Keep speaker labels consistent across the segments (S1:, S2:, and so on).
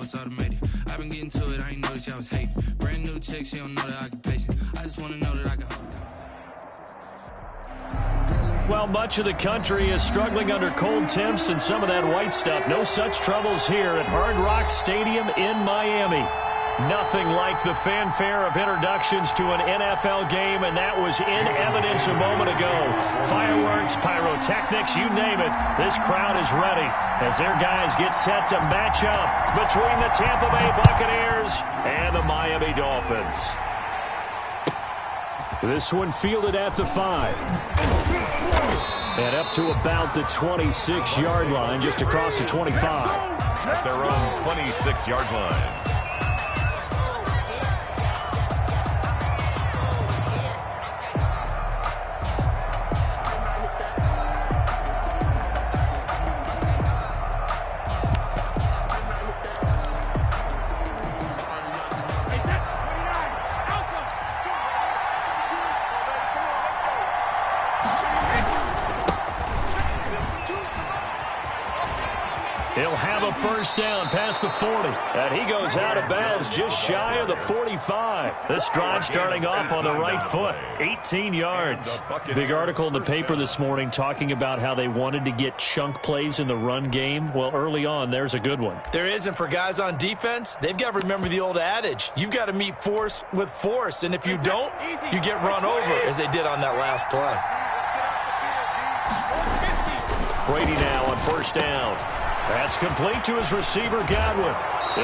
S1: it's automated. I've been getting to it, I ain't noticed y'all was hating. Brand new chick, she don't know the occupation. I just wanna know that I can.
S2: Well, much of the country is struggling under cold temps and some of that white stuff. No such troubles here at Hard Rock Stadium in Miami. Nothing like the fanfare of introductions to an NFL game, and that was in evidence a moment ago. Fireworks, pyrotechnics, you name it. This crowd is ready as their guys get set to match up between the Tampa Bay Buccaneers and the Miami Dolphins. This one fielded at the 5. And up to about the 26-yard line, just across the 25.
S3: At their own 26-yard line.
S2: He'll have a first down past the 40. And he goes out of bounds just shy of the 45. This drive starting off on the right foot. 18 yards. Big article in the paper this morning talking about how they wanted to get chunk plays in the run game. Well, early on, there's a good one.
S4: There is, and for guys on defense, they've got to remember the old adage. You've got to meet force with force, and if you don't, you get run over, as they did on that last play.
S2: Brady now on first down. That's complete to his receiver, Godwin.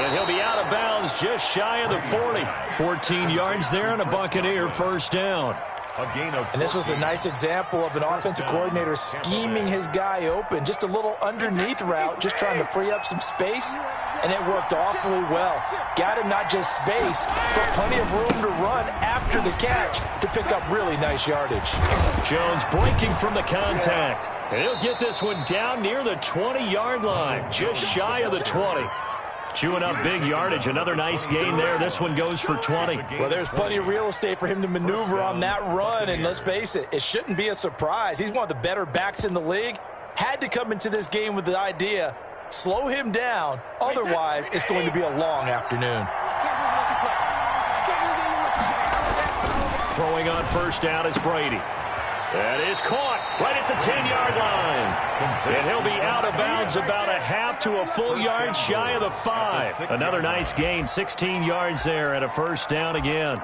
S2: And he'll be out of bounds just shy of the 40. 14 yards there and a Buccaneer first down.
S4: And this was a nice example of an offensive coordinator scheming his guy open. Just a little underneath route, just trying to free up some space, and it worked awfully well. Got him not just space, but plenty of room to run after the catch to pick up really nice yardage.
S2: Jones breaking from the contact. And he'll get this one down near the 20-yard line, just shy of the 20. Chewing up big yardage. Another nice gain there. This one goes for 20.
S4: Well, there's plenty of real estate for him to maneuver on that run, and let's face it, it shouldn't be a surprise. He's one of the better backs in the league. Had to come into this game with the idea, slow him down, otherwise it's going to be a long afternoon.
S2: Throwing on first down is Brady. That is caught right at the 10-yard line. And he'll be out of bounds about a half to a full yard shy of the 5. Another nice gain, 16 yards there and a first down again.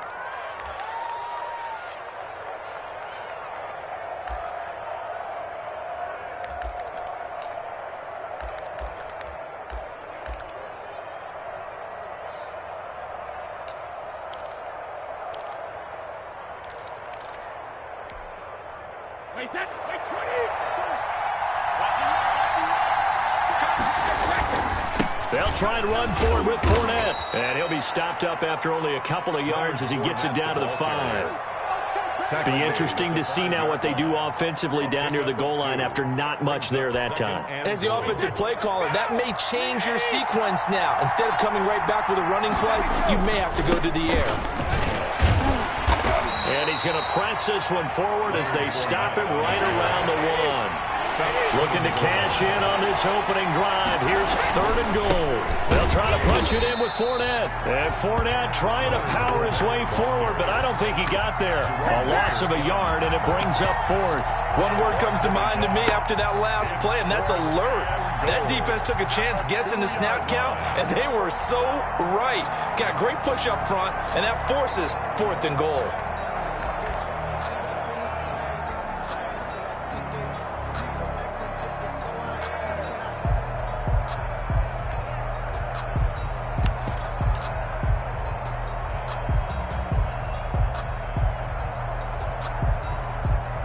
S2: They'll try and run for it with Fournette. And he'll be stopped up after only a couple of yards as he gets it down to the 5. Be interesting to see now what they do offensively down near the goal line after not much there that time.
S4: As the offensive play caller, that may change your sequence now. Instead of coming right back with a running play, you may have to go to the air.
S2: And he's going to press this one forward as they stop him right around the 1. Looking to cash in on this opening drive. Here's 3rd and goal. They'll try to punch it in with Fournette. And Fournette trying to power his way forward, but I don't think he got there. A loss of a yard, and it brings up 4th.
S4: One word comes to mind to me after that last play, and that's alert. That defense took a chance guessing the snap count, and they were so right. Got great push up front, and that forces 4th and goal.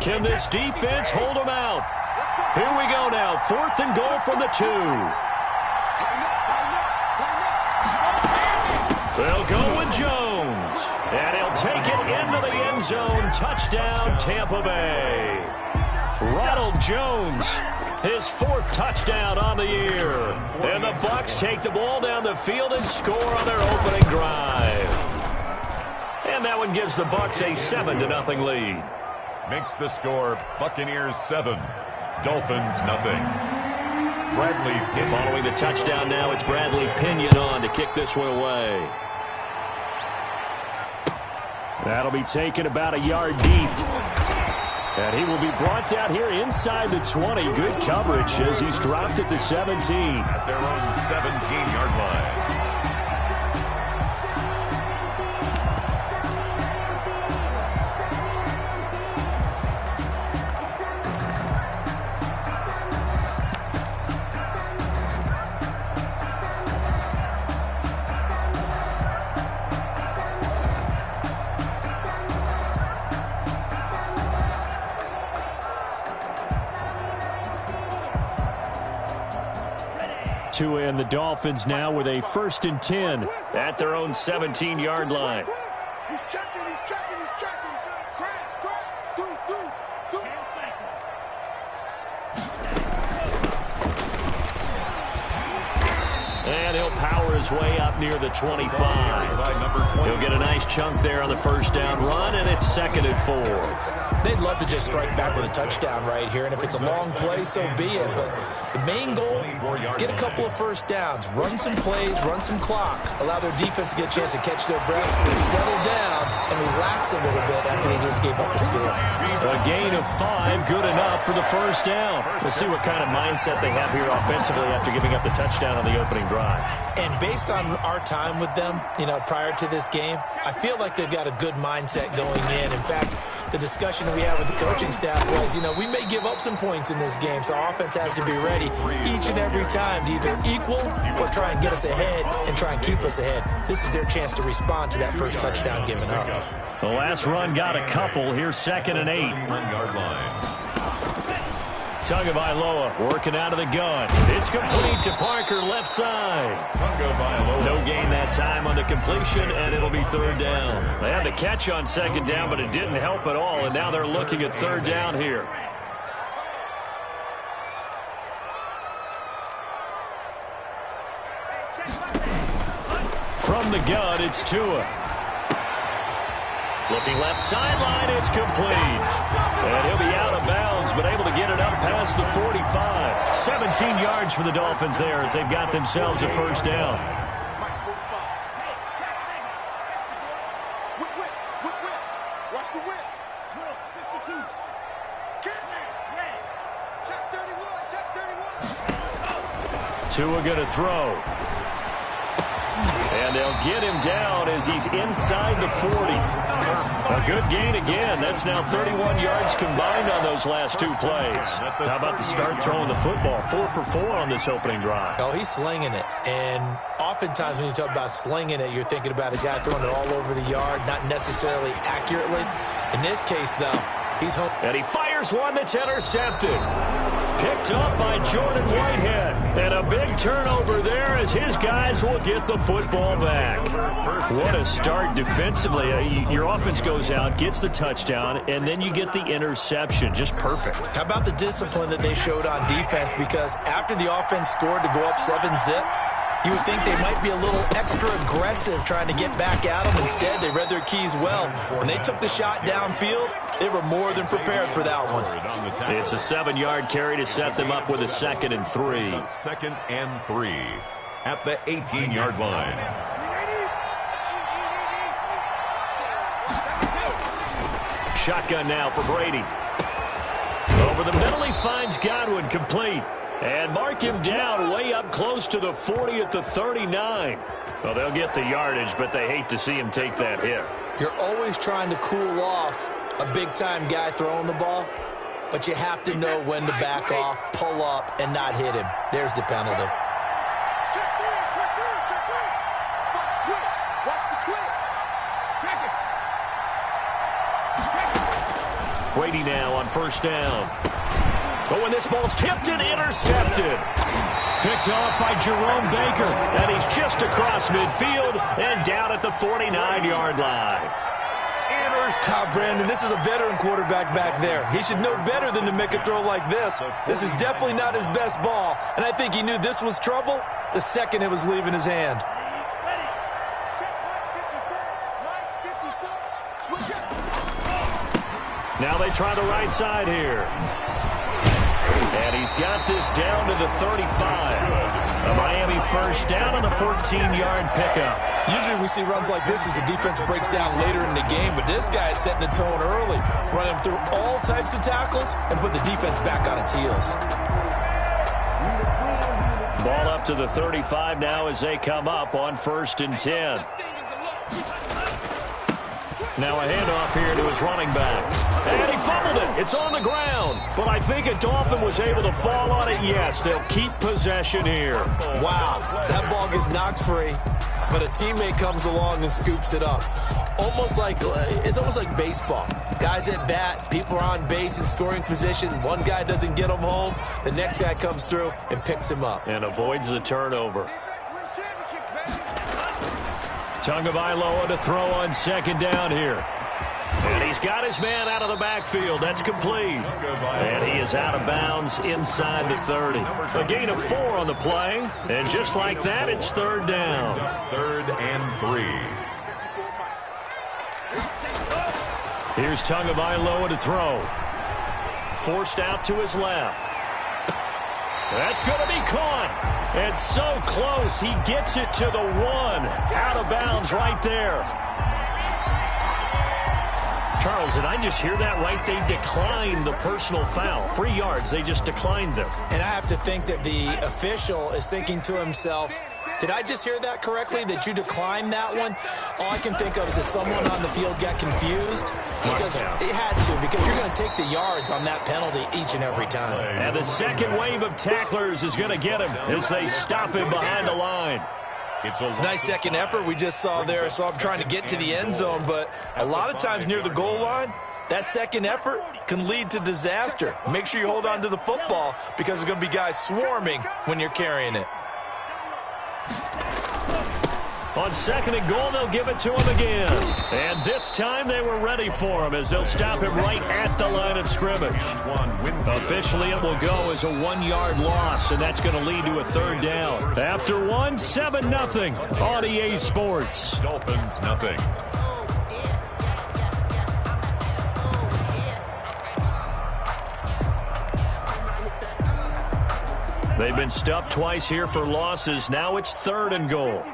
S2: Can this defense hold them out? Here we go now. 4th and goal from the 2. They'll go with Jones. And he'll take it into the end zone. Touchdown, Tampa Bay. Ronald Jones, his 4th touchdown on the year. And the Bucs take the ball down the field and score on their opening drive. And that one gives the Bucs a 7-0 lead.
S3: Makes the score Buccaneers 7, Dolphins nothing. Bradley Pinion.
S2: Following the touchdown now, it's Bradley Pinion on to kick this one away. That'll be taken about a yard deep. And he will be brought down here inside the 20. Good coverage as he's dropped at the 17.
S3: At their own 17-yard line.
S2: Tua and the Dolphins now with a 1st and 10 at their own 17-yard line.
S5: He's checking, he's checking, he's checking. Crash, deuce.
S2: And he'll power his way up near the 25. He'll get a nice chunk there on the 1st down run, and it's 2nd and 4.
S4: They'd love to just strike back with a touchdown right here, and if it's a long play, so be it. But the main goal, get a couple of 1st downs, run some plays, run some clock, allow their defense to get a chance to catch their breath, settle down, and relax a little bit after they just gave up the score.
S2: A gain of 5, good enough for the 1st down. We'll see what kind of mindset they have here offensively after giving up the touchdown on the opening drive.
S4: And based on our time with them, prior to this game, I feel like they've got a good mindset going in. In fact, the discussion that we had with the coaching staff was, we may give up some points in this game, so our offense has to be ready each and every time to either equal or try and get us ahead and try and keep us ahead. This is their chance to respond to that first touchdown given up.
S2: The last run got a couple. Here's 2nd and 8.
S3: 1-yard line.
S2: Tagovailoa working out of the gun. It's complete to Parker, left side.
S3: Tagovailoa.
S2: No gain that time on the completion, and it'll be 3rd down. They had the catch on 2nd down, but it didn't help at all, and now they're looking at 3rd down here. From the gun, it's Tua. Looking left sideline, it's complete. And he'll be out of bounds, but able to get it up past the 45. 17 yards for the Dolphins there as they've got themselves a 1st down.
S5: Watch the whip. 52. Check 31.
S2: Tua going to throw. And they'll get him down as he's inside the 40. A good gain again. That's now 31 yards combined on those last 2 plays. How about the start throwing the football? 4 for 4 on this opening drive.
S4: Oh, he's slinging it. And oftentimes when you talk about slinging it, you're thinking about a guy throwing it all over the yard, not necessarily accurately. In this case, though, he's home.
S2: And he fires one that's intercepted. Picked up by Jordan Whitehead. And a big turnover there as his guys will get the football back. What a start defensively. Your offense goes out, gets the touchdown, and then you get the interception. Just perfect.
S4: How about the discipline that they showed on defense? Because after the offense scored to go up 7-zip, you would think they might be a little extra aggressive trying to get back at them. Instead, they read their keys well. When they took the shot downfield, they were more than prepared for that one.
S2: It's a 7-yard carry to set them up with a 2nd and 3.
S3: 2nd and 3 at the 18-yard line.
S2: Shotgun now for Brady. Over the middle, he finds Godwin, complete. And mark him down way up close to the 40 at the 39. Well, they'll get the yardage, but they hate to see him take that hit.
S4: You're always trying to cool off a big-time guy throwing the ball, but you have to know when to back off, pull up, and not hit him. There's the penalty.
S5: Check in. Watch the twitch.
S2: Brady now on 1st down. But when this ball's tipped and intercepted. Picked off by Jerome Baker. And he's just across midfield and down at the 49-yard line.
S4: Brandon, this is a veteran quarterback back there. He should know better than to make a throw like this. This is definitely not his best ball. And I think he knew this was trouble the second it was leaving his hand.
S2: Now they try the right side here. And he's got this down to the 35. A Miami first down on a 14-yard pickup.
S4: Usually we see runs like this as the defense breaks down later in the game, but this guy is setting the tone early, running through all types of tackles and putting the defense back on its heels.
S2: Ball up to the 35 now as they come up on 1st and 10. Now a handoff here to his running back. And he fumbled it. It's on the ground. But I think a Dolphin was able to fall on it. Yes, they'll keep possession here.
S4: Wow, that ball gets knocked free, but a teammate comes along and scoops it up. It's almost like baseball. Guys at bat, people are on base in scoring position. One guy doesn't get him home. The next guy comes through and picks him up.
S2: And avoids the turnover. Tagovailoa to throw on 2nd down here. And he's got his man out of the backfield. That's complete. And he is out of bounds inside the 30. A gain of 4 on the play. And just like that, it's 3rd down.
S3: 3rd and 3.
S2: Here's Tagovailoa to throw. Forced out to his left. That's going to be caught. And so close, he gets it to the 1. Out of bounds right there. Charles, did I just hear that right? They declined the personal foul. 3 yards, they just declined them.
S4: And I have to think that the official is thinking to himself, did I just hear that correctly, that you declined that one? All I can think of is that someone on the field got confused. Because it had to, because you're going to take the yards on that penalty each and every time.
S2: And the second wave of tacklers is going to get him as they stop him behind the line.
S4: It's a nice second effort we just saw there, so I'm trying to get to the end zone, but a lot of times near the goal line, that second effort can lead to disaster. Make sure you hold on to the football because there's going to be guys swarming when you're carrying it.
S2: On 2nd and goal, they'll give it to him again. And this time they were ready for him as they'll stop him right at the line of scrimmage. Officially, it will go as a 1-yard loss, and that's going to lead to a 3rd down. After 1, 7-0 on EA Sports.
S3: Dolphins, nothing.
S2: They've been stuffed twice here for losses. Now it's 3rd and goal.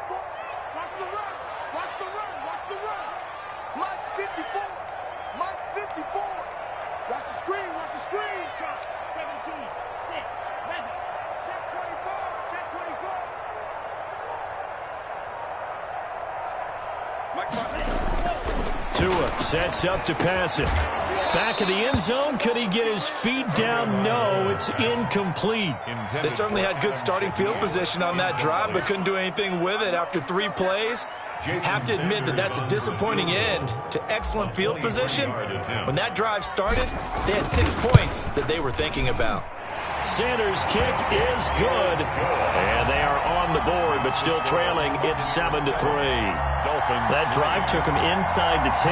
S2: Tua sets up to pass it. Back of the end zone. Could he get his feet down? No, it's incomplete.
S4: They certainly had good starting field position on that drive, but couldn't do anything with it after 3 plays. Have to admit that that's a disappointing end to excellent field position. When that drive started, they had 6 points that they were thinking about.
S2: Sanders' kick is good. And they are on the board, but still trailing. It's 7-3. That drive took him inside the 10.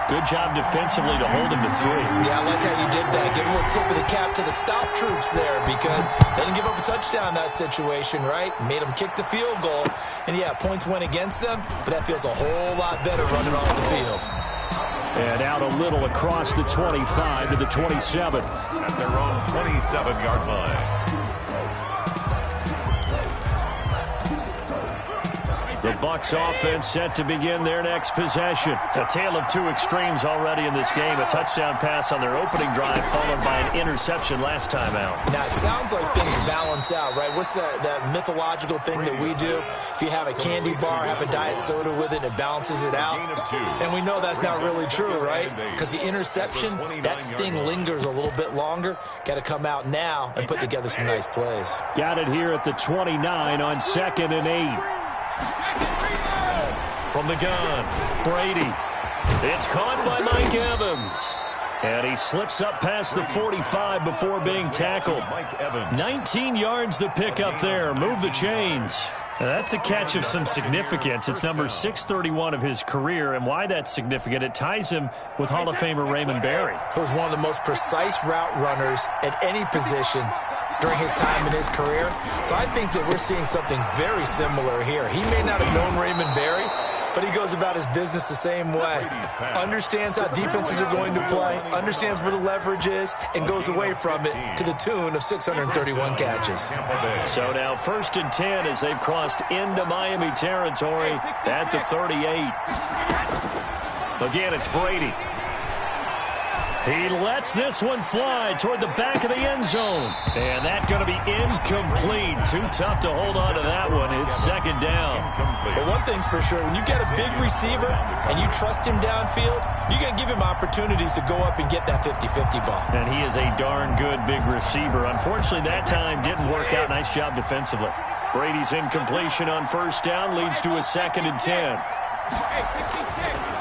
S2: Good job defensively to hold him to 3.
S4: Yeah, I like how you did that. Give a little tip of the cap to the stop troops there because they didn't give up a touchdown in that situation, right? Made them kick the field goal. And, yeah, points went against them, but that feels a whole lot better running off the field.
S2: And out a little across the 25 to the 27.
S3: At their own 27-yard line.
S2: The Bucs offense set to begin their next possession. A tale of 2 extremes already in this game. A touchdown pass on their opening drive followed by an interception last time out.
S4: Now, it sounds like things balance out, right? What's that mythological thing that we do? If you have a candy bar, have a diet soda with it, it balances it out. And we know that's not really true, right? Because the interception, that sting lingers a little bit longer. Got to come out now and put together some nice plays.
S2: Got it here at the 29 on 2nd and 8. From the gun, Brady. It's caught by Mike Evans. And he slips up past the 45 before being tackled. 19 yards the pick up there. Move the chains. Now that's a catch of some significance. It's number 631 of his career. And why that's significant, it ties him with Hall of Famer Raymond Barry.
S4: He was one of the most precise route runners at any position during his time in his career. So I think that we're seeing something very similar here. He may not have known Raymond Barry, but he goes about his business the same way. Understands how defenses are going to play, understands where the leverage is, and goes away from it to the tune of 631 catches.
S2: So now 1st and 10 as they've crossed into Miami territory at the 38. Again, it's Brady. He lets this one fly toward the back of the end zone. And that's going to be incomplete. Too tough to hold on to that one. It's 2nd down.
S4: But one thing's for sure, when you get a big receiver and you trust him downfield, you're going to give him opportunities to go up and get that 50-50 ball.
S2: And he is a darn good big receiver. Unfortunately, that time didn't work out. Nice job defensively. Brady's incompletion on 1st down leads to a 2nd and 10.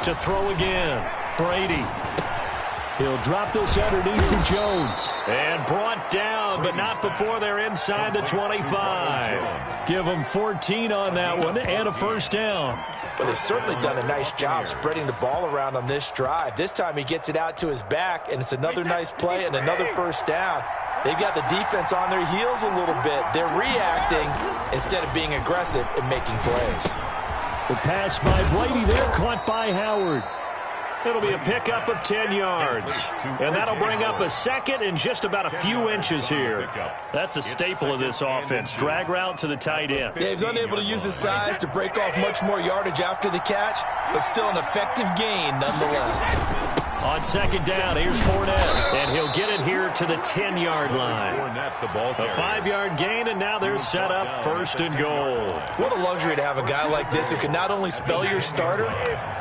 S2: To throw again, Brady. He'll drop this underneath for Jones. And brought down, but not before they're inside the 25. Give them 14 on that one and a 1st down.
S4: But they've certainly done a nice job spreading the ball around on this drive. This time he gets it out to his back, and it's another nice play and another 1st down. They've got the defense on their heels a little bit. They're reacting instead of being aggressive and making plays.
S2: The pass by Brady there, caught by Howard. It'll be a pickup of 10 yards. And that'll bring up a 2nd and just about a few inches here. That's a staple of this offense. Drag route to the tight end.
S4: Yeah, he's unable to use his size to break off much more yardage after the catch, but still an effective gain nonetheless.
S2: On 2nd down, here's Fournette. And he'll get it here to the 10-yard line. A 5-yard gain, and now they're set up 1st and goal.
S4: What a luxury to have a guy like this who can not only spell your starter,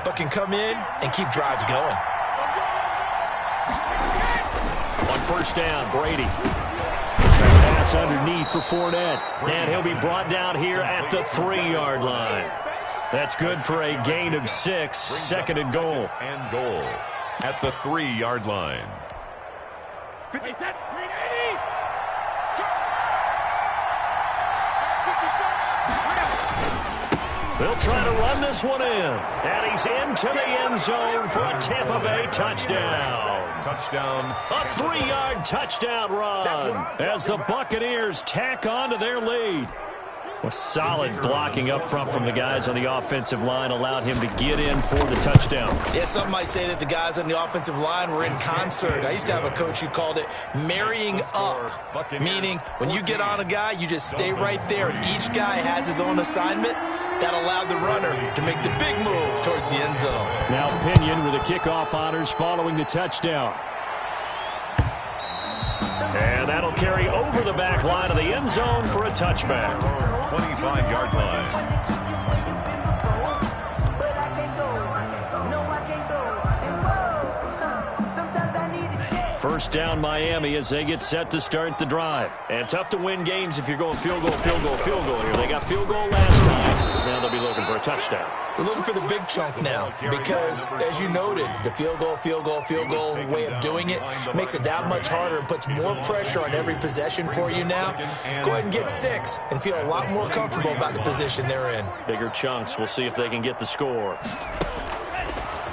S4: but can come in and keep drives going.
S2: On 1st down, Brady. Pass underneath for Fournette. And he'll be brought down here at the 3-yard line. That's good for a gain of 6, 2nd and goal.
S3: And goal at the 3-yard line.
S2: They'll try to run this one in. And he's into the end zone for a Tampa Bay touchdown.
S3: Touchdown.
S2: A 3-yard touchdown run as the Buccaneers tack on to their lead. A solid blocking up front from the guys on the offensive line allowed him to get in for the touchdown.
S4: Yeah, some might say that the guys on the offensive line were in concert. I used to have a coach who called it marrying up, meaning when you get on a guy, you just stay right there, and each guy has his own assignment. That allowed the runner to make the big move towards the end zone.
S2: Now Pinion with the kickoff honors following the touchdown. And that'll carry over the back line of the end zone for a touchback.
S3: 25-yard line.
S2: First down Miami as they get set to start the drive. And tough to win games if you're going field goal here. They got field goal last time. Now they'll be looking for a touchdown.
S4: They're looking for the big chunk now because, as you noted, the field goal way of doing it makes it that much harder and puts more pressure on every possession for you now. Go ahead and get 6 and feel a lot more comfortable about the position they're in.
S2: Bigger chunks. We'll see if they can get the score.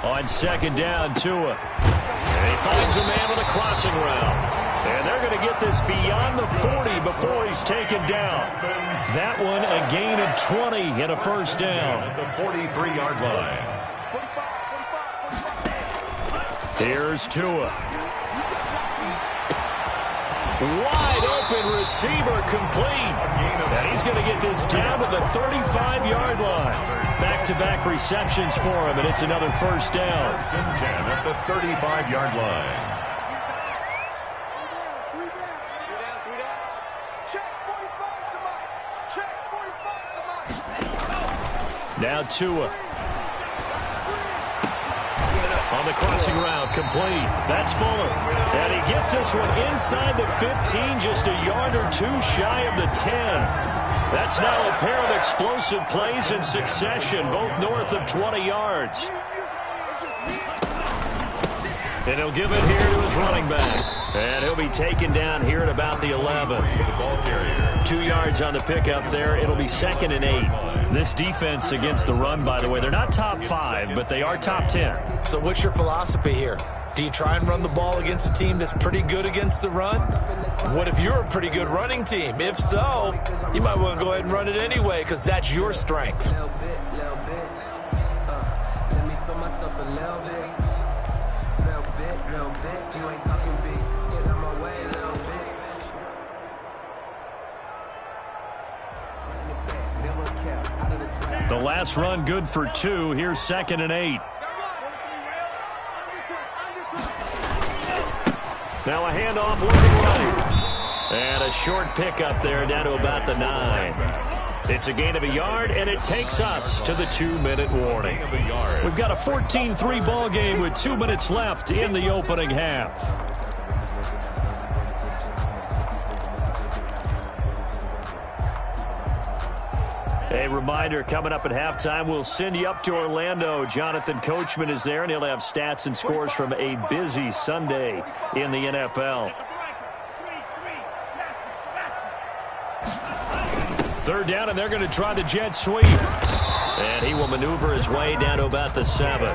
S2: On 2nd down, Tua. And he finds a man with a crossing route. And they're going to get this beyond the 40 before he's taken down. That one a gain of 20 and a 1st down.
S3: At the 43-yard line.
S2: Here's Tua. Wide open receiver complete. And he's going to get this down to the 35-yard line. Back-to-back receptions for him, and it's another 1st down.
S3: 10 at the 35-yard line.
S2: Now Tua. On the crossing route, complete. That's Fuller. And he gets this one inside the 15, just a yard or 2 shy of the 10. That's now a pair of explosive plays in succession, both north of 20 yards. And he'll give it here to his running back. And he'll be taken down here at about the 11. 2 yards on the pickup there. It'll be 2nd and 8. This defense against the run, by the way, they're not top 5, but they are top 10.
S4: So what's your philosophy here? Do you try and run the ball against a team that's pretty good against the run? What if you're a pretty good running team? If so, you might want to go ahead and run it anyway because that's your strength.
S2: The last run good for 2. Here's 2nd and 8. Now a handoff looking right. And a short pickup there down to about the 9. It's a gain of a yard, and it takes us to the 2-minute warning. We've got a 14-3 ball game with 2 minutes left in the opening half. A reminder, coming up at halftime, we'll send you up to Orlando. Jonathan Coachman is there, and he'll have stats and scores from a busy Sunday in the NFL. 3rd down, and they're going to try the jet sweep. And he will maneuver his way down to about the 7.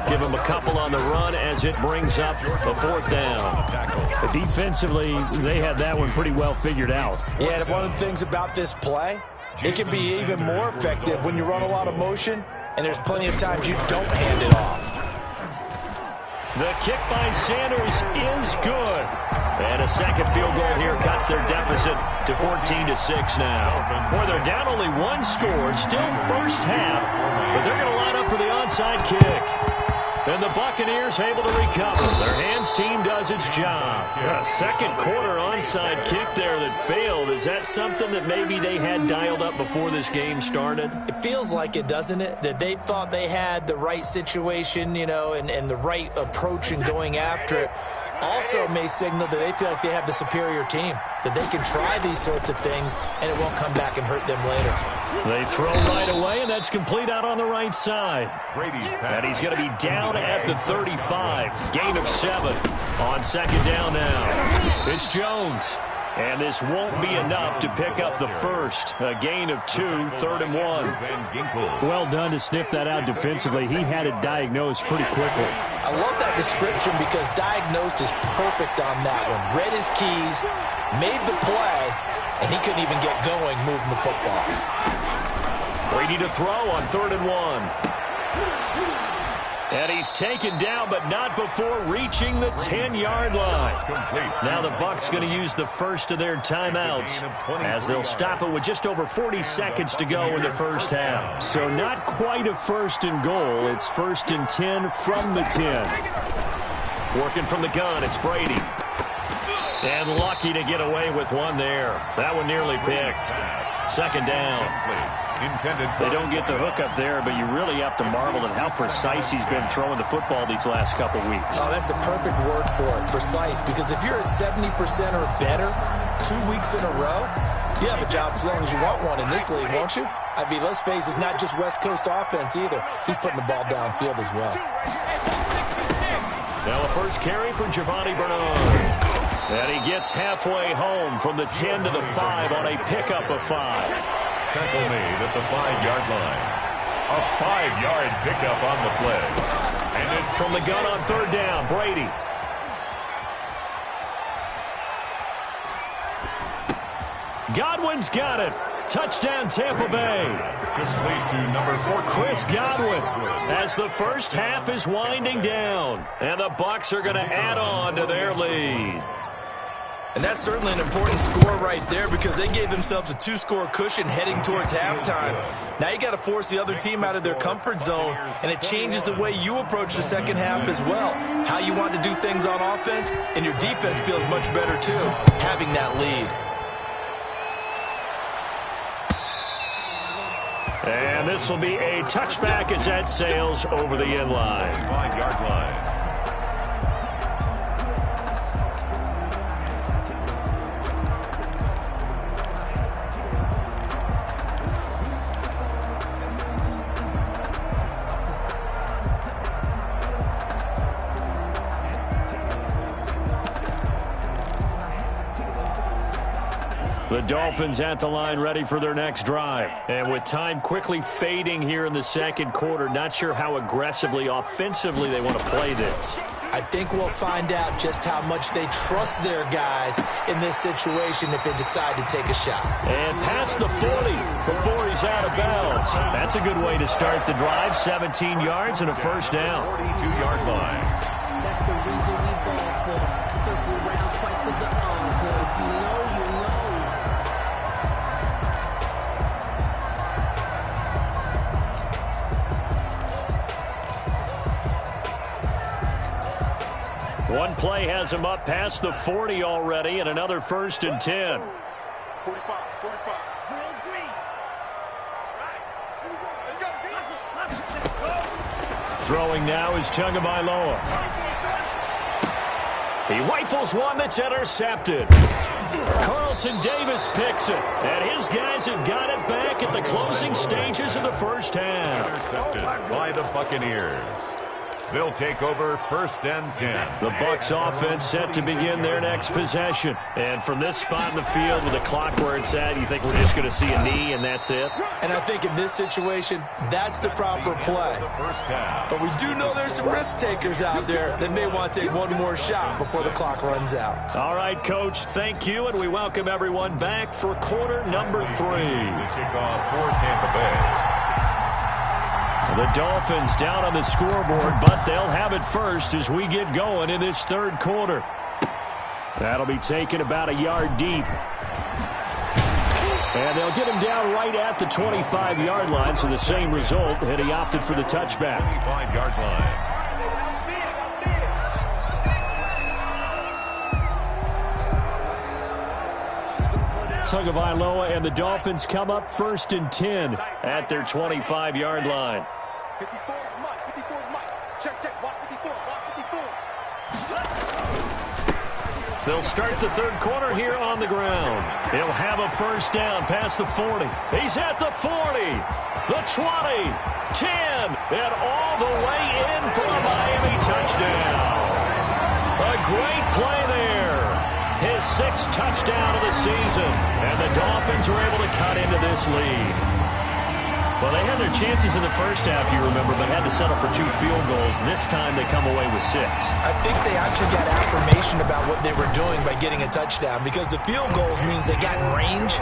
S2: Give him a couple on the run as it brings up a 4th down.
S6: Defensively, they had that one pretty well figured out.
S4: Yeah, one of the things about this play, it can be even more effective when you run a lot of motion, and there's plenty of times you don't hand it off.
S2: The kick by Sanders is good. And a second field goal here cuts their deficit to 14-6 now. Boy, they're down only 1 score, still first half, but they're going to line up for the onside kick. And the Buccaneers able to recover. Their hands team does its job. A second quarter onside kick there that failed. Is that something that maybe they had dialed up before this game started?
S4: It feels like it, doesn't it? That they thought they had the right situation, you know, and the right approach in going after it. Also may signal that they feel like they have the superior team, that they can try these sorts of things, and it won't come back and hurt them later.
S2: They throw right away, and that's complete out on the right side. And he's going to be down at the 35. Gain of 7 on 2nd down now. It's Jones. And this won't be enough to pick up the first. A gain of 2, 3rd and 1.
S6: Well done to sniff that out defensively. He had it diagnosed pretty quickly.
S4: I love that description because diagnosed is perfect on that one. Read his keys, made the play, and he couldn't even get going moving the football.
S2: Brady to throw on 3rd and 1. And he's taken down, but not before reaching the 10-yard line. Now the Bucs going to use the first of their timeouts as they'll stop it with just over 40 seconds to go in the first half.
S6: So not quite a 1st and goal. It's 1st and 10 from the 10.
S2: Working from the gun, it's Brady. And lucky to get away with one there. That one nearly picked. 2nd down. They don't get the hook up there, but you really have to marvel at how precise he's been throwing the football these last couple weeks.
S4: Oh, that's the perfect word for it, precise, because if you're at 70% or better 2 weeks in a row, you have a job as long as you want one in this league, won't you? I mean, let's face it, it's not just West Coast offense either. He's putting the ball downfield as well.
S2: Now a first carry for Giovanni Bernard. And he gets halfway home from the 10 to the 5 on a pickup of 5.
S3: Tackle made at the 5-yard line. A 5-yard pickup on the play.
S2: And it's from the gun on 3rd down, Brady. Godwin's got it. Touchdown, Tampa Bay.
S3: To number 14.
S2: Chris Godwin as the first half is winding down. And the Bucs are going to add on to their lead.
S4: And that's certainly an important score right there because they gave themselves a 2-score cushion heading towards halftime. Now you got to force the other team out of their comfort zone, and it changes the way you approach the second half as well. How you want to do things on offense, and your defense feels much better too, having that lead.
S2: And this will be a touchback as that sails over the end line.
S3: 5-yard line.
S2: The Dolphins at the line ready for their next drive. And with time quickly fading here in the second quarter, not sure how aggressively, offensively they want to play this.
S4: I think we'll find out just how much they trust their guys in this situation if they decide to take a shot.
S2: And past the 40 before he's out of bounds. That's a good way to start the drive. 17 yards and a first down.
S3: 42-yard line.
S7: That's the reason we ball for. Circle around twice for the encore. If you know, you know.
S2: One play has him up past the 40 already, and another 1st and 10.
S5: 45.
S2: Throwing now is Tagovailoa. He rifles one that's intercepted. Carlton Davis picks it, and his guys have got it back at the closing stages of the first half.
S3: Intercepted by the Buccaneers. They'll take over 1st and 10.
S2: The Bucs offense set to begin their next possession. And from this spot in the field with the clock where it's at, you think we're just going to see a knee and that's it?
S4: And I think in this situation, that's the proper play. But we do know there's some risk takers out there that may want to take one more shot before the clock runs out.
S2: All right, Coach, thank you, and we welcome everyone back for quarter number 3.
S3: The kickoff for Tampa Bay.
S2: The Dolphins down on the scoreboard, but they'll have it first as we get going in this 3rd quarter. That'll be taken about a yard deep. And they'll get him down right at the 25-yard line, so the same result, and he opted for the touchback.
S3: 25-yard line.
S2: Tagovailoa and the Dolphins come up 1st and 10 at their 25-yard line.
S5: 54 is Mike. 54 is Mike. Check. Watch 54. Watch 54.
S2: They'll start the 3rd quarter here on the ground. He'll have a 1st down past the 40. He's at the 40, the 20, 10, and all the way in for a Miami touchdown. A great play there. His 6th touchdown of the season, and the Dolphins were able to cut into this lead. Well, they had their chances in the first half, you remember, but had to settle for 2 field goals. This time they come away with 6.
S4: I think they actually got affirmation about what they were doing by getting a touchdown, because the field goals means they got in range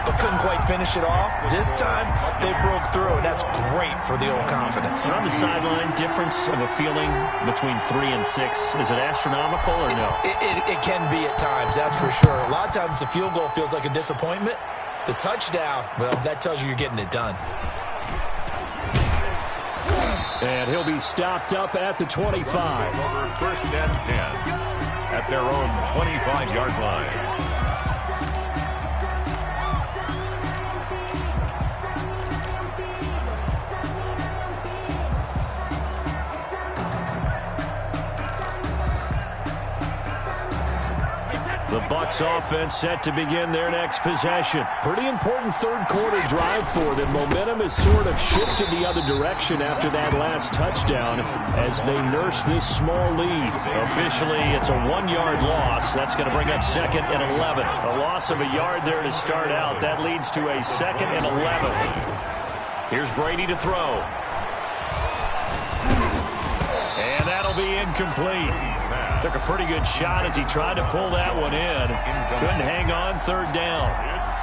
S4: but couldn't quite finish it off. This time they broke through, and that's great for the old confidence.
S2: On the sideline, difference of a feeling between 3 and 6, is it astronomical or no?
S4: It can be at times, that's for sure. A lot of times the field goal feels like a disappointment. The touchdown, well, that tells you you're getting it done.
S2: And he'll be stopped up at the 25.
S3: Over 1st and 10 at their own 25-yard line.
S2: The Bucs offense set to begin their next possession. Pretty important 3rd quarter drive for them. Momentum has sort of shifted the other direction after that last touchdown as they nurse this small lead. Officially, it's a 1-yard loss. That's going to bring up 2nd and 11. A loss of a yard there to start out. That leads to a 2nd and 11. Here's Brady to throw. And that'll be incomplete. Took a pretty good shot as he tried to pull that one in. Couldn't hang on 3rd down.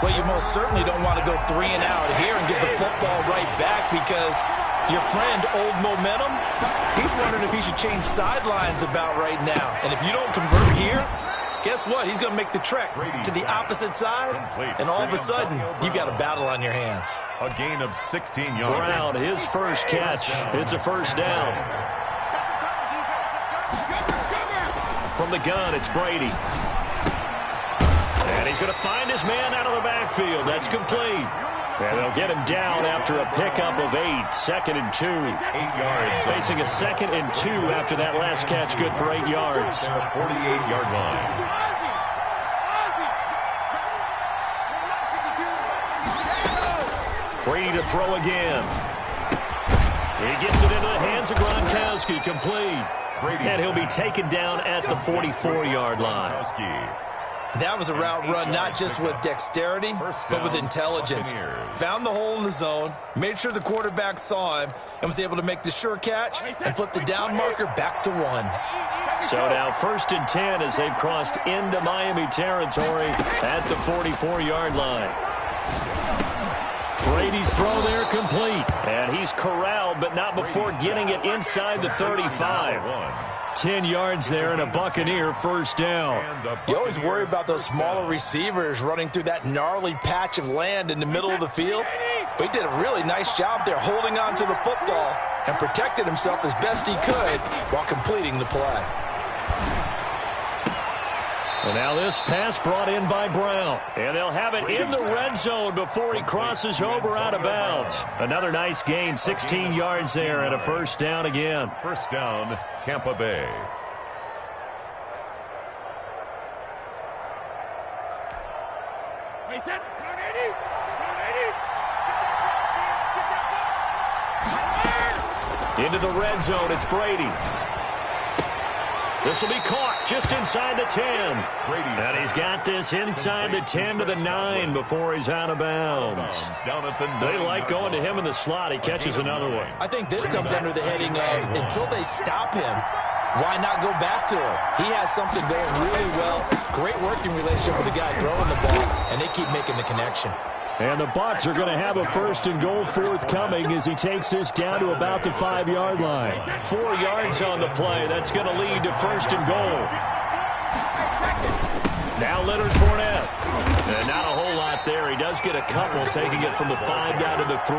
S4: Well, you most certainly don't want to go 3 and out here and get the football right back, because your friend, Old Momentum, he's wondering if he should change sidelines about right now. And if you don't convert here, guess what? He's going to make the trek to the opposite side, and all of a sudden, you've got a battle on your hands.
S3: A gain of 16 yards.
S2: Brown, his first catch. It's a 1st down. From the gun, it's Brady. And he's going to find his man out of the backfield. That's complete. And they'll get him down after a pickup of 8. 2nd and 2.
S3: 8 yards.
S2: Facing a 2nd and 2 after that last catch. Good for 8 yards.
S3: 48-yard line.
S2: Brady to throw again. He gets it into the hands of Gronkowski. Complete. And he'll be taken down at the 44-yard line.
S4: That was a route run not just with dexterity, but with intelligence. Found the hole in the zone, made sure the quarterback saw him, and was able to make the sure catch and flip the down marker back to 1.
S2: So now 1st and 10 as they've crossed into Miami territory at the 44-yard line. Brady's throw there complete. And he's corralled, but not before getting it inside the 35. 10 yards there and a Buccaneer 1st down.
S4: You always worry about those smaller receivers running through that gnarly patch of land in the middle of the field. But he did a really nice job there holding on to the football and protected himself as best he could while completing the play.
S2: And now this pass brought in by Brown. And they'll have it in the red zone before he crosses over out of bounds. Another nice gain, 16 yards there, and a first down again.
S3: First down, Tampa Bay.
S2: Into the red zone, it's Brady. This will be caught just inside the 10. And he's got this inside the 10 to the 9 before he's out of bounds. They like going to him in the slot. He catches another one.
S4: I think this comes under the heading of until they stop him, why not go back to him? He has something going really well. Great working relationship with the guy throwing the ball, and they keep making the connection.
S2: And the Bucs are going to have a first and goal forthcoming as he takes this down to about the 5-yard line. 4 yards on the play. That's going to lead to first and goal. Now Leonard Fournette. And not a whole lot there. He does get a couple, taking it from the 5 down to the 3.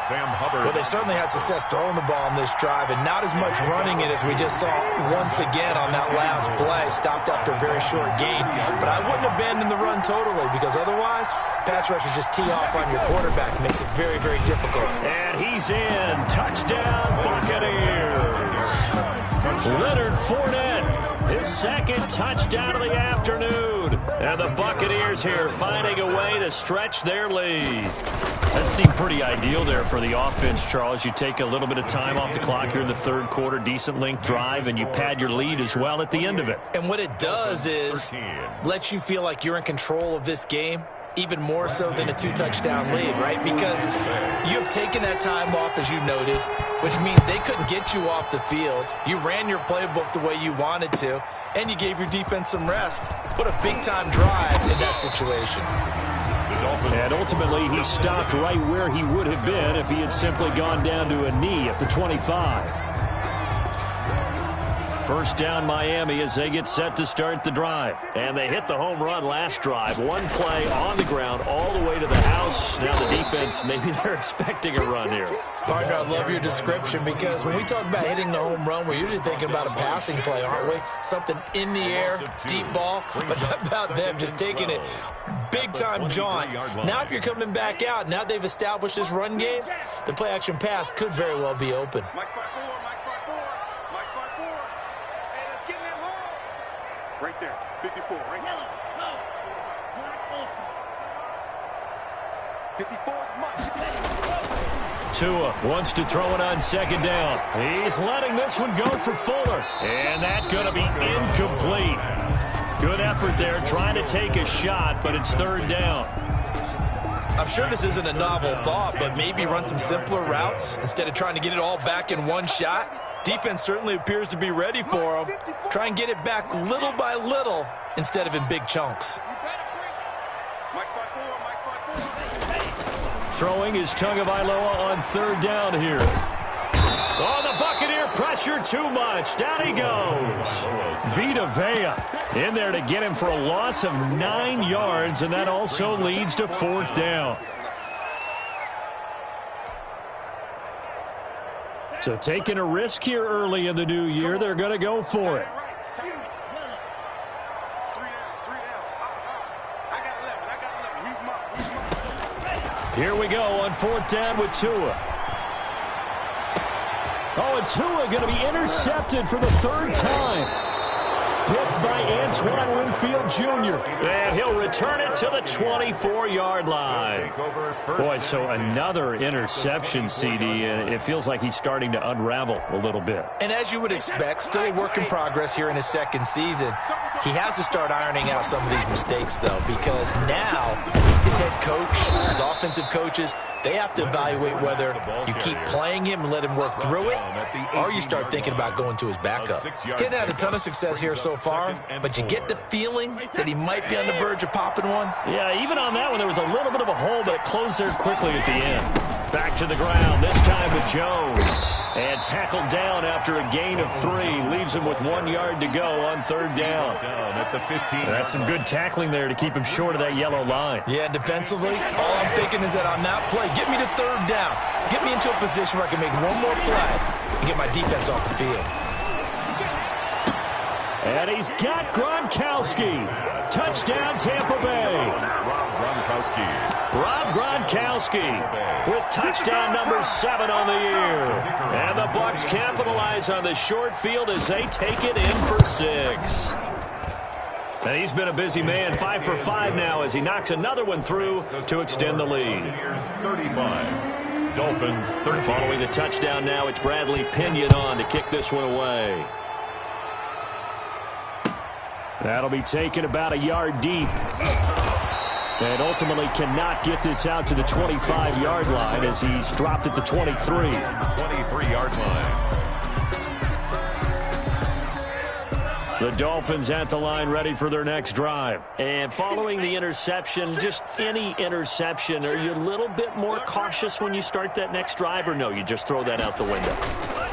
S3: Sam Hubbard.
S4: Well, they certainly had success throwing the ball on this drive, and not as much running it as we just saw once again on that last play. Stopped after a very short gain. But I wouldn't abandon the run totally, because otherwise, pass rushers just tee off on your quarterback. Makes it very, very difficult.
S2: And he's in. Touchdown, Buccaneers. Leonard Fournette, his second touchdown of the afternoon. And the Buccaneers here finding a way to stretch their lead. That seemed pretty ideal there for the offense, Charles. You take a little bit of time off the clock here in the third quarter, decent length drive, and you pad your lead as well at the end of it.
S4: And what it does is let you feel like you're in control of this game, even more so than a 2-touchdown lead, right? Because you have taken that time off, as you noted, which means they couldn't get you off the field. You ran your playbook the way you wanted to, and you gave your defense some rest. What a big-time drive in that situation.
S2: And ultimately, he stopped right where he would have been if he had simply gone down to a knee at the 25. First down Miami as they get set to start the drive. And they hit the home run last drive. One play on the ground all the way to the house. Now the defense, maybe they're expecting a run here.
S4: Partner, I love your description, because when we talk about hitting the home run, we're usually thinking about a passing play, aren't we? Something in the air, deep ball. But how about them just taking it big-time jaunt? Now if you're coming back out, now they've established this run game, the play-action pass could very well be open.
S5: Right there, 54, right now. 54 is much.
S2: Tua wants to throw it on second down. He's letting this one go for Fuller. And that's going to be incomplete. Good effort there, trying to take a shot, but it's third down.
S4: I'm sure this isn't a novel thought, but maybe run some simpler routes instead of trying to get it all back in one shot. Defense certainly appears to be ready for them. Try and get it back little by little instead of in big chunks.
S2: Throwing is Tagovailoa on third down here. Oh, the Buccaneer pressure too much. Down he goes. Vita Vea in there to get him for a loss of 9 yards, and that also leads to fourth down. So taking a risk here early in the new year, they're going to go for it. Here we go on fourth down with Tua. Oh, and Tua going to be intercepted for the third time. Picked by Antoine Winfield Jr. And he'll return it to the 24-yard line. Boy, so another interception, CD, and it feels like he's starting to unravel a little bit.
S4: And as you would expect, still a work in progress here in his second season. He has to start ironing out some of these mistakes, though, because now his head coach, his offensive coaches, they have to evaluate whether you keep playing him and let him work through it, or you start thinking about going to his backup. He hadn't had a ton of success here so far, but you get the feeling that he might be on the verge of popping one.
S2: Yeah, even on that one, there was a little bit of a hole, but it closed there quickly at the end. Back to the ground, this time with Jones. And tackled down after a gain of 3. Leaves him with 1 yard to go on third down.
S3: At the 15.
S2: That's some good tackling there to keep him short of that yellow line.
S4: Yeah, defensively, all I'm thinking is that on that play, get me to third down. Get me into a position where I can make one more play and get my defense off the field.
S2: And he's got Gronkowski. Touchdown, Tampa Bay. Rob Gronkowski with touchdown number 7 on the year. And the Bucs capitalize on the short field as they take it in for 6. And he's been a busy man, 5 for 5 now as he knocks another one through to extend the lead.
S3: 35. Dolphins 30.
S2: Following the touchdown now, it's Bradley Pinion on to kick this one away. That'll be taken about a yard deep. And ultimately cannot get this out to the 25-yard line as he's dropped at the 23.
S3: 23-yard line.
S2: The Dolphins at the line ready for their next drive. And following the interception, just any interception, are you a little bit more cautious when you start that next drive, or no, you just throw that out the window?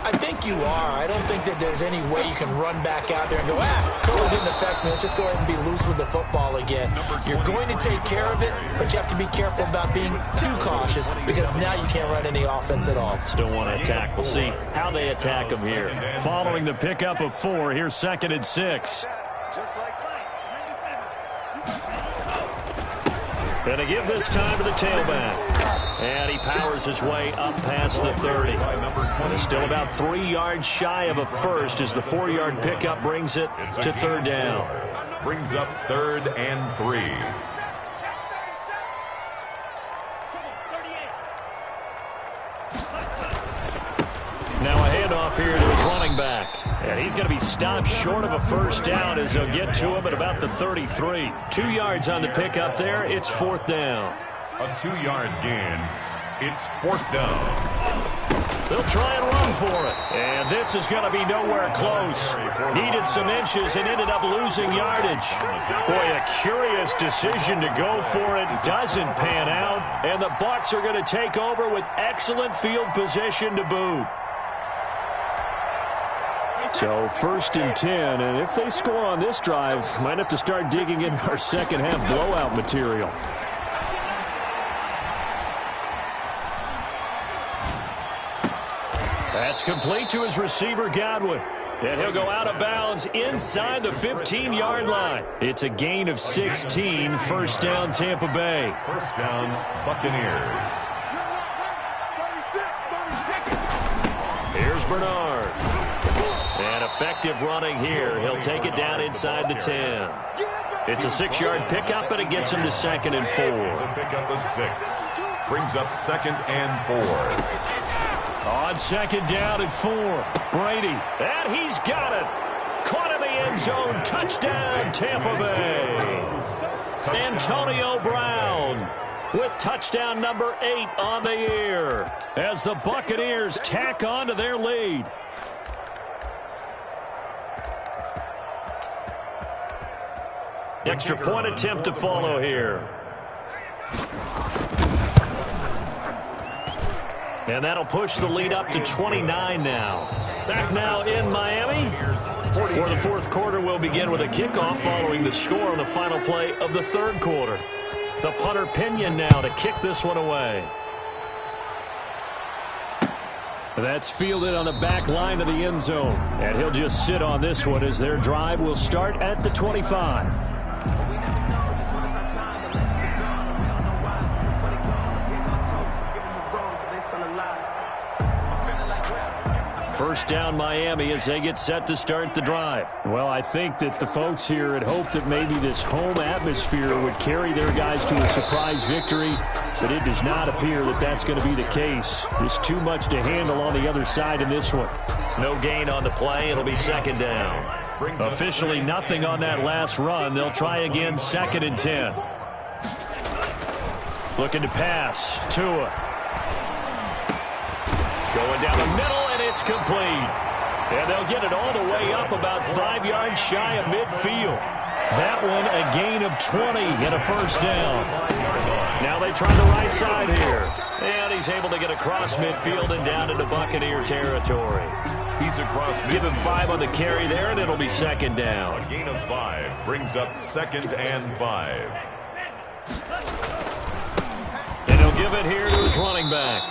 S4: I think you are. I don't think that there's any way you can run back out there and go, totally didn't affect me. Let's just go ahead and be loose with the football again. You're going to take care of it, but you have to be careful about being too cautious because now you can't run any offense at all.
S2: Still want to attack. We'll see how they attack them here. Following the pickup of 4, here's 2nd and 6. Going to give this time to the tailback. And he powers his way up past the 30. And it's still about 3 yards shy of a first as the 4-yard pickup brings it to 3rd down.
S3: Brings up 3rd and 3.
S2: Now a handoff here to his running back. And he's going to be stopped short of a first down as they'll get to him at about the 33. 2 yards on the pickup there. It's 4th down.
S3: A 2-yard gain. It's 4th down.
S2: They'll try and run for it. And this is going to be nowhere close. Needed some inches and ended up losing yardage. Boy, a curious decision to go for it. Doesn't pan out. And the Bucs are going to take over with excellent field position to boot. So 1st and 10, and if they score on this drive, might have to start digging in our second half blowout material. That's complete to his receiver, Godwin. And he'll go out of bounds inside the 15-yard line. It's a gain of 16, 1st down Tampa Bay.
S3: 1st down Buccaneers.
S2: Here's Bernard. And effective running here. He'll take it down inside the 10. It's a 6-yard pickup, but it gets him to 2nd and 4.
S3: It's a pickup of 6. Brings up 2nd and 4.
S2: On 2nd down and 4. Brady. And he's got it. Caught in the end zone. Touchdown, Tampa Bay. Antonio Brown with touchdown number 8 on the year as the Buccaneers tack on to their lead. Extra point attempt to follow here. And that'll push the lead up to 29 now. Back now in Miami, where the 4th quarter will begin with a kickoff following the score on the final play of the 3rd quarter. The punter Pinion now to kick this one away. That's fielded on the back line of the end zone. And he'll just sit on this one as their drive will start at the 25. First down Miami as they get set to start the drive. Well, I think that the folks here had hoped that maybe this home atmosphere would carry their guys to a surprise victory, but it does not appear that that's going to be the case. There's too much to handle on the other side in this one. No gain on the play. It'll be 2nd down. Officially nothing on that last run. They'll try again 2nd and 10. Looking to pass. Tua. Going down the middle. It's complete. And they'll get it all the way up about 5 yards shy of midfield. That one a gain of 20 and a first down. Now they try the right side here. And he's able to get across midfield and down into Buccaneer territory.
S3: He's across midfield.
S2: Give him 5 on the carry there, and it'll be 2nd down.
S3: A gain of 5 brings up 2nd and 5.
S2: And he'll give it here to his running back.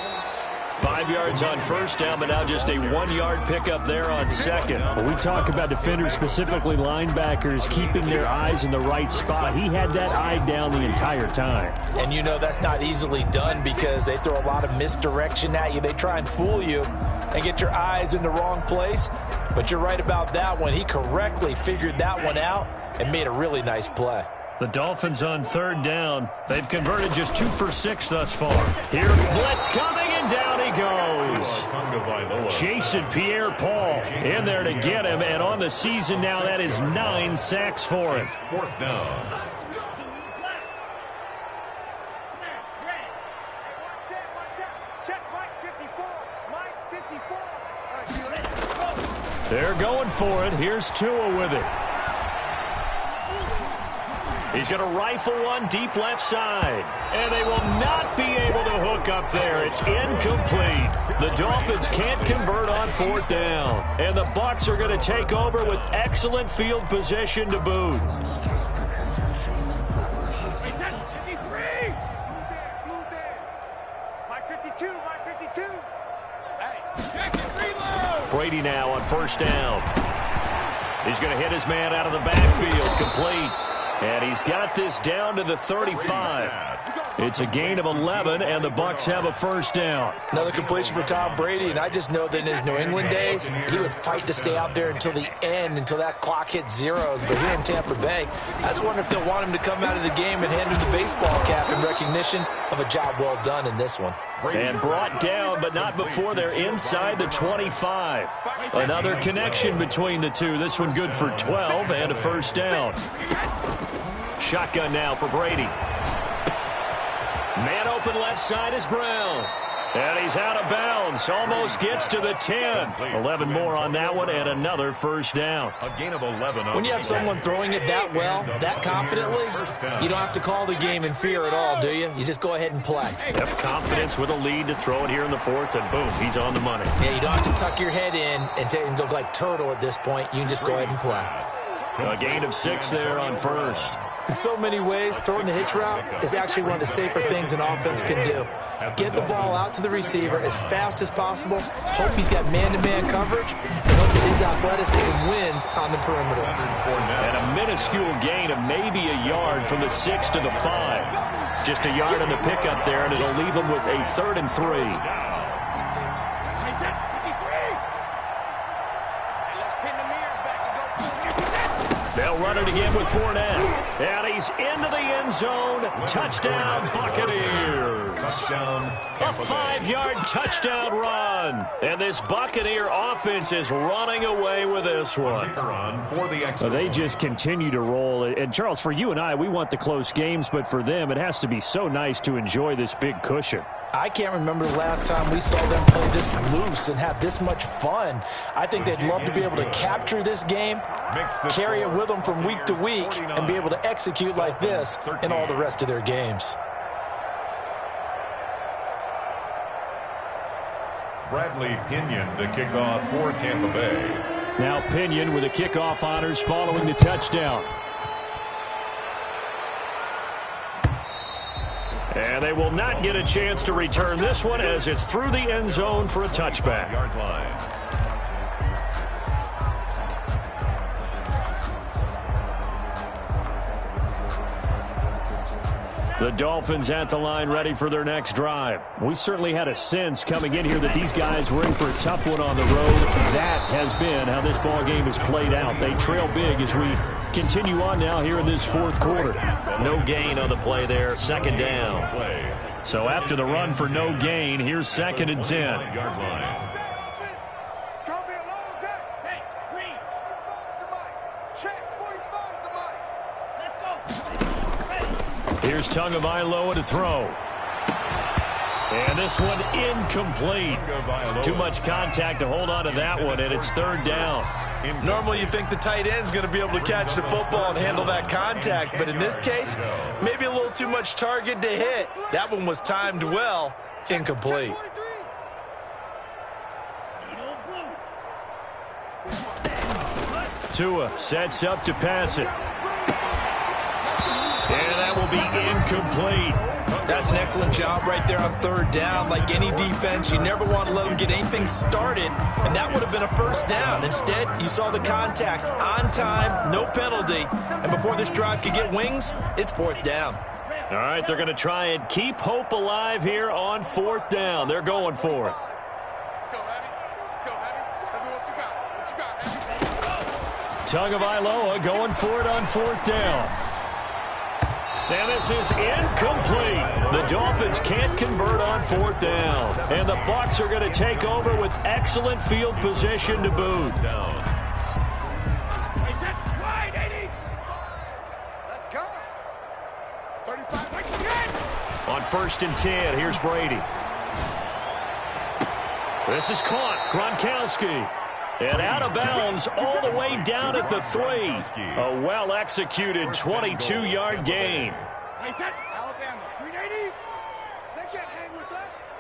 S2: 5 5 yards on first down, but now just a 1-yard pickup there on second.
S6: Well, we talk about defenders, specifically linebackers, keeping their eyes in the right spot. He had that eye down the entire time.
S4: And you know that's not easily done because they throw a lot of misdirection at you. They try and fool you and get your eyes in the wrong place. But you're right about that one. He correctly figured that one out and made a really nice play.
S2: The Dolphins on third down. They've converted just 2 for 6 thus far. Here, blitz coming, and down he goes. Jason Pierre-Paul in there to get him, and on the season now, that is 9 sacks for him.
S3: Fourth down.
S2: They're going for it. Here's Tua with it. He's going to rifle one deep left side. And they will not be able to hook up there. It's incomplete. The Dolphins can't convert on fourth down. And the Bucs are going to take over with excellent field position to boot. Brady now on first down. He's going to hit his man out of the backfield. Complete. And he's got this down to the 35. It's a gain of 11, and the Bucs have a first down.
S4: Another completion for Tom Brady, and I just know that in his New England days, he would fight to stay out there until the end, until that clock hit zeros. But here in Tampa Bay, I just wonder if they'll want him to come out of the game and hand him the baseball cap in recognition of a job well done in this one.
S2: And brought down, but not before they're inside the 25. Another connection between the two. This one good for 12 and a first down. Shotgun now for Brady. Man open left side is Brown. And he's out of bounds. Almost gets to the 10. 11 more on that one and another first down.
S3: A gain of 11.
S4: When you have someone throwing it that well, that confidently, you don't have to call the game in fear at all, do you? You just go ahead and play.
S2: Yep, confidence with a lead to throw it here in the fourth, and boom, he's on the money.
S4: Yeah, you don't have to tuck your head in and go like turtle at this point. You can just go ahead and play.
S2: A gain of 6 there on first.
S4: In so many ways, throwing the hitch route is actually one of the safer things an offense can do. Get the ball out to the receiver as fast as possible, hope he's got man-to-man coverage, and hope that his athleticism wins on the perimeter.
S2: And a minuscule gain of maybe a yard from the 6 to the 5. Just a yard on the pickup there, and it'll leave him with a 3rd and 3. They'll run it again with Fournette. And he's into the end zone. Touchdown, Buccaneers.
S3: Touchdown.
S2: A 5-yard touchdown run. And this Buccaneer offense is running away with this one.
S6: They just continue to roll. And, Charles, for you and I, we want the close games, but for them, it has to be so nice to enjoy this big cushion.
S4: I can't remember the last time we saw them play this loose and have this much fun. I think they'd love to be able to capture this game, carry it with them from week to week, and be able to execute like this in all the rest of their games.
S3: Bradley Pinion to kick off for Tampa Bay.
S6: Now Pinion with the kickoff honors following the touchdown.
S2: And they will not get a chance to return this one as it's through the end zone for a touchback.
S3: Yard line.
S2: The Dolphins at the line ready for their next drive.
S6: We certainly had a sense coming in here that these guys were in for a tough one on the road. That has been how this ball game has played out. They trail big as we continue on now here in this fourth quarter.
S2: No gain on the play there, 2nd down. So after the run for no gain, here's 2nd and 10.
S3: Yard line.
S5: It's going to be a long day. Hey, Green. 45 the mic. Check, 45 the mic. Let's go.
S2: Here's Tagovailoa to throw. And this one incomplete. Too much contact to hold on to that one, and it's 3rd down.
S4: Normally you think the tight end's going to be able to catch the football and handle that contact, but in this case, maybe a little too much target to hit. That one was timed well, incomplete.
S2: Tua sets up to pass it. And that will be incomplete.
S4: That's an excellent job right there on third down. Like any defense, you never want to let them get anything started, and that would have been a first down. Instead, you saw the contact on time, no penalty, and before this drive could get wings, it's fourth down.
S2: All right, they're going to try and keep hope alive here on fourth down. They're going for it.
S5: Let's go, Heavy. Let's go, Heavy. Heavy, what you got? What you got, Heavy?
S2: Tagovailoa going for it on fourth down. And this is incomplete. The Dolphins can't convert on fourth down. And the Bucs are going to take over with excellent field position to boot.
S5: Let's go. 35.
S2: On 1st and 10, here's Brady. This is caught. Gronkowski. And out of bounds all the way down at the 3. A well-executed 22-yard gain.
S5: Alabama, 380. They can't hang with us.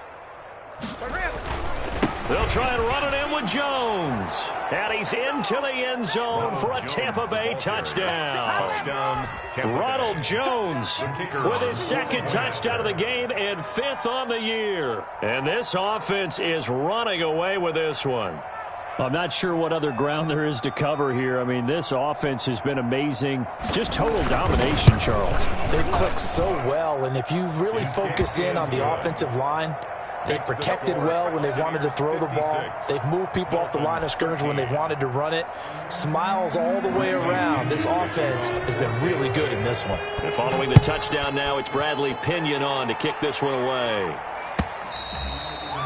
S2: They'll try and run it in with Jones. And he's into the end zone for a Tampa Bay touchdown. Ronald Jones with his second touchdown of the game and 5th on the year. And this offense is running away with this one.
S6: I'm not sure what other ground there is to cover here. I mean, this offense has been amazing. Just total domination, Charles.
S4: They've clicked so well, and if you really focus in on the offensive line, they've protected well when they've wanted to throw the ball. They've moved people off the line of scrimmage when they've wanted to run it. Smiles all the way around. This offense has been really good in this one.
S2: And following the touchdown now, it's Bradley Pinion on to kick this one away.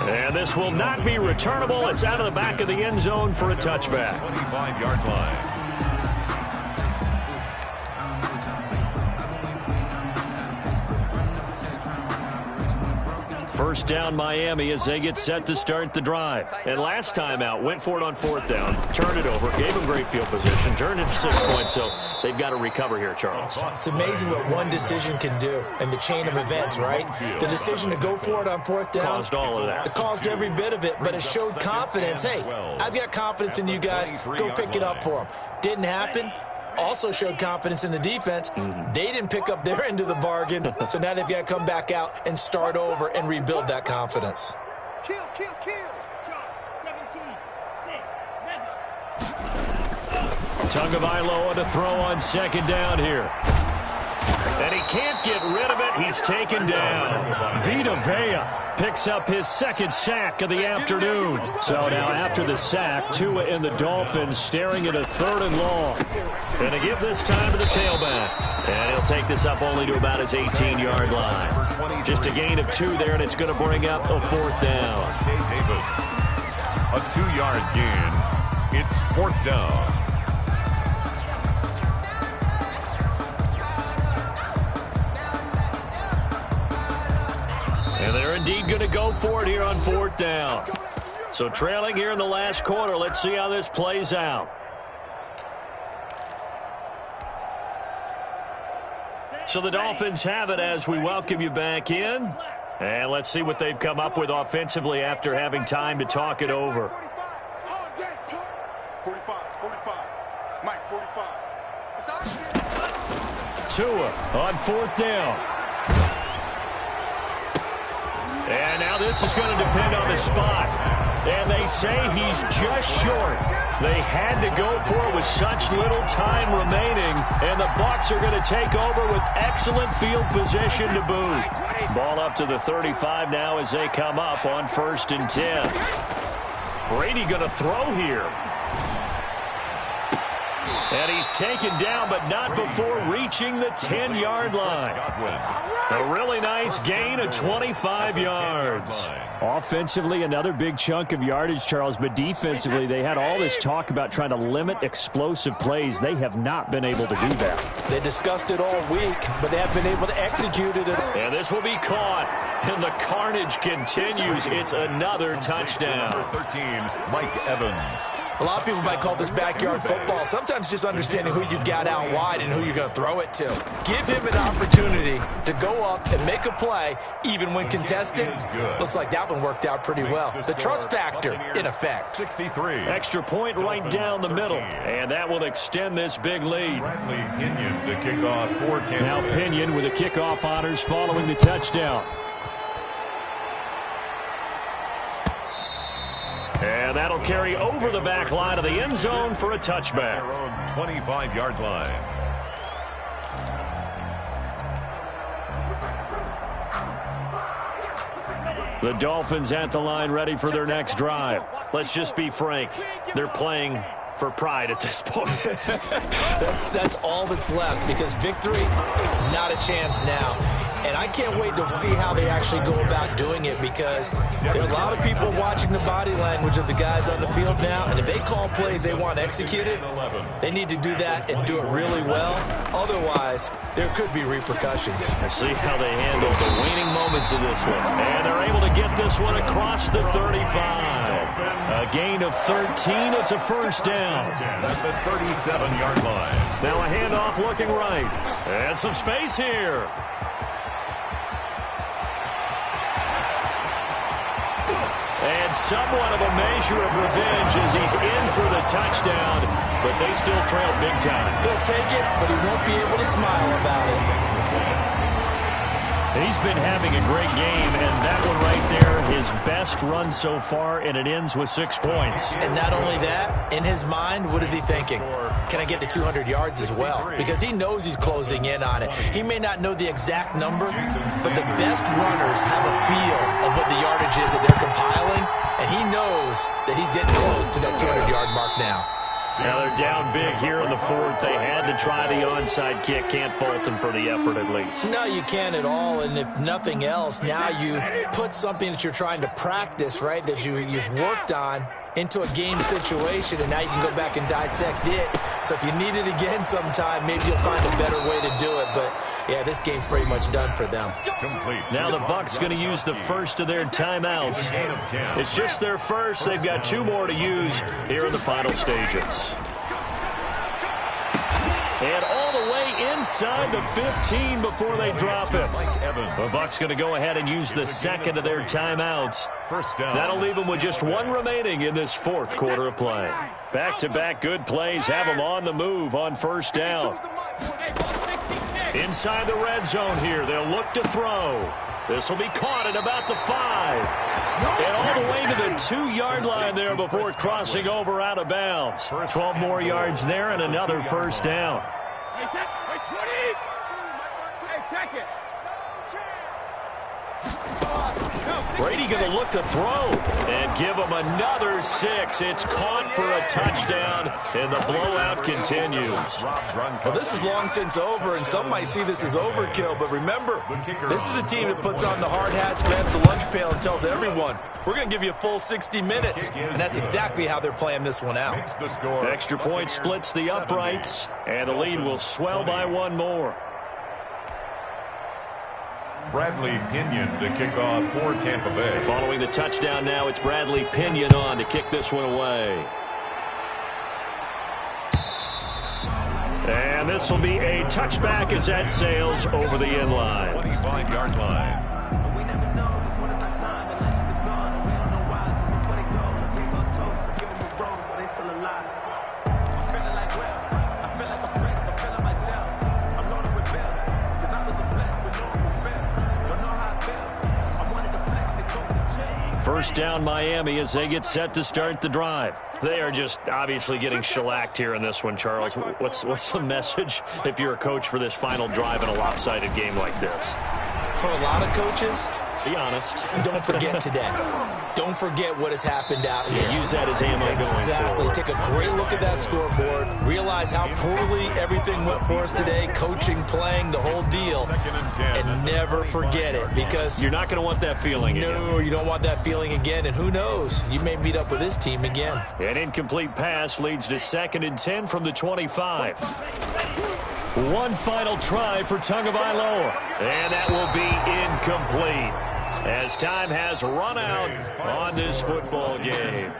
S2: And this will not be returnable. It's out of the back of the end zone for a touchback.
S3: 25-yard line.
S2: First down Miami as they get set to start the drive. And last time out, went for it on fourth down, turned it over, gave them great field position, turned it to 6 points, so they've got to recover here, Charles.
S4: It's amazing what one decision can do in the chain of events, right? The decision to go for it on fourth down
S2: Caused all of that.
S4: It caused every bit of it, but it showed confidence. Hey, I've got confidence in you guys. Go pick it up for them. Didn't happen. Also showed confidence in the defense. They didn't pick up their end of the bargain, so now they've got to come back out and start over and rebuild that confidence.
S5: Kill. 17, 6,
S2: Tagovailoa to throw on second down here. And he can't get rid of it. He's taken down. Vita Vea picks up his second sack of the afternoon. So now after the sack, Tua and the Dolphins staring at a 3rd and long. And to give this time to the tailback. And he'll take this up only to about his 18-yard line. Just a gain of 2 there, and it's going to bring up a 4th down.
S3: A 2-yard gain. It's 4th down.
S2: And they're indeed going to go for it here on 4th down. So trailing here in the last quarter. Let's see how this plays out. So the Dolphins have it as we welcome you back in. And let's see what they've come up with offensively after having time to talk it over.
S5: 45. Mike, 45.
S2: Tua on 4th down. And now this is going to depend on the spot. And they say he's just short. They had to go for it with such little time remaining. And the Bucs are going to take over with excellent field position to boot. Ball up to the 35 now as they come up on 1st and 10. Brady going to throw here. And he's taken down, but not before reaching the 10-yard line. A really nice gain of 25 yards.
S6: Offensively, another big chunk of yardage, Charles, but defensively, they had all this talk about trying to limit explosive plays. They have not been able to do that.
S4: They discussed it all week, but they haven't been able to execute it.
S2: And this will be caught, and the carnage continues. It's another touchdown.
S3: Number 13, Mike Evans.
S4: A lot of people might call this backyard football. Sometimes just understanding who you've got out wide and who you're going to throw it to. Give him an opportunity to go up and make a play, even when contested. Looks like that one worked out pretty well. The trust factor in effect.
S3: 63.
S6: Extra point right down the middle, and that will extend this big lead.
S3: Bradley Pinion to kick off for Tampa Bay.
S6: Now Pinion with the kickoff honors following the touchdown. And that'll carry over the back line of the end zone for a touchback.
S3: Their own 25-yard line.
S6: The Dolphins at the line ready for their next drive. Let's just be frank. They're playing for pride at this point.
S4: That's all that's left, because victory, not a chance now. And I can't wait to see how they actually go about doing it, because there are a lot of people watching the body language of the guys on the field now, and if they call plays they want executed, they need to do that and do it really well. Otherwise, there could be repercussions.
S6: We'll see how they handle the waning moments of this one. And they're able to get this one across the 35. A gain of 13. It's a first down.
S3: At the 37-yard line.
S6: Now a handoff looking right. And some space here. And somewhat of a measure of revenge as he's in for the touchdown, but they still trail big time.
S4: He'll take it, but he won't be able to smile about it.
S6: He's been having a great game, and that one right there, his best run so far, and it ends with 6 points.
S4: And not only that, in his mind, what is he thinking? Can I get to 200 yards as well? Because he knows he's closing in on it. He may not know the exact number, but the best runners have a feel of what the yardage is that they're compiling, and he knows that he's getting close to that 200-yard mark now.
S6: Now they're down big here in the fourth. They had to try the onside kick. Can't fault them for the effort at least.
S4: No, you can't at all. And if nothing else, now you've put something that you're trying to practice, right, that you've worked on into a game situation, and now you can go back and dissect it. So if you need it again sometime, maybe you'll find a better way to do it. But, yeah, this game's pretty much done for them.
S3: Complete.
S6: Now the Bucs going to use the first of their timeouts. It's just their first. They've got 2 more to use here in the final stages. And all the way inside the 15 before they drop him. The Bucs going to go ahead and use the second of their timeouts.
S3: First down.
S6: That'll leave them with just 1 remaining in this fourth quarter of play. Back-to-back good plays have them on the move on first down. Inside the red zone here, they'll look to throw. This will be caught at about the 5. And all the way to the 2-yard line there before crossing over out of bounds. 12 more yards there and another first down. Brady going to look to throw and give him another 6. It's caught for a touchdown, and the blowout continues.
S4: Well, this is long since over, and some might see this as overkill, but remember, this is a team that puts on the hard hats, grabs the lunch pail, and tells everyone, we're going to give you a full 60 minutes, and that's exactly how they're playing this one out.
S6: Extra point splits the uprights, and the lead will swell by 1 more.
S3: Bradley Pinion to kick off for Tampa Bay.
S6: Following the touchdown now, it's Bradley Pinion on to kick this one away. And this will be a touchback as that sails over the end line.
S3: 25-yard line.
S7: We never know just when it's our time and life is gone. We don't know why, so before they go, look, they gon' toast and give them a rose while they still alive. I'm feeling like well, I feel like a prince, I'm feeling myself. I'm loaded with bells, cause I was a blessed with no one fell. Don't know how it feels. I wanted to flex and totally change.
S6: First down Miami as they get set to start the drive. They are just obviously getting shellacked here in this one, Charles. What's the message if you're a coach for this final drive in a lopsided game like this?
S4: For a lot of coaches,
S6: be honest.
S4: Don't forget today. Don't forget what has happened out here.
S6: Yeah, use that as ammo going
S4: Exactly.
S6: forward.
S4: Take a great look at that scoreboard. Realize how poorly everything went for us today. Coaching, playing, the whole deal. And never forget it, because
S6: you're not going to want that feeling again.
S4: No, you don't want that feeling again. And who knows? You may meet up with this team again.
S6: An incomplete pass leads to 2nd and 10 from the 25. One final try for Tagovailoa. And that will be incomplete, as time has run out on this football game.